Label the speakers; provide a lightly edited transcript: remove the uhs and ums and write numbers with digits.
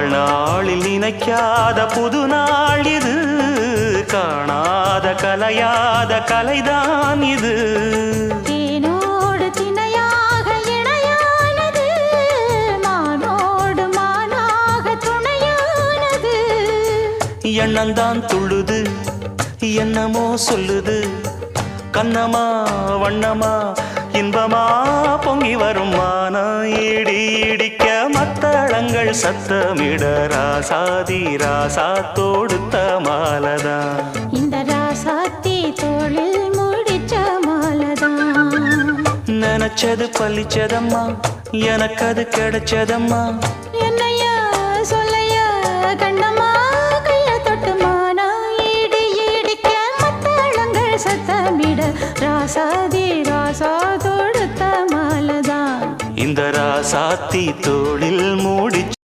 Speaker 1: வாழ்நாளில் நினைக்காத புது நாள் இது, காணாத கலையாத கலைதான் இது.
Speaker 2: தேனோடு திணையாக இணையானது, மானோடு மானாக துணையானது.
Speaker 1: எண்ணந்தான் துள்ளுது என்னமோ சொல்லுது, கண்ணமா வண்ணமா இன்பமா பொங்கி வரும் மான இடி இடிக்க மத்தளங்கள் சத்தமிட ராசாதி ராசா தொடுத்த மாலதான்.
Speaker 2: இந்த ராசாத்தி தோளில் முடிச்ச மாலதான்.
Speaker 1: நினைச்சது பழிச்சதம்மா, எனக்கு அது கிடைச்சதம்மா.
Speaker 2: என்னையா சொல்லையா கண்ணம்மா, கைய தொட்டு மானா இடி இடிக்க மத்தளங்கள் சத்தமிட ராசாதி ராசா தொடுத்த மாலதான்.
Speaker 1: இந்த ராசாத்தி தோளில் மூடிச்ச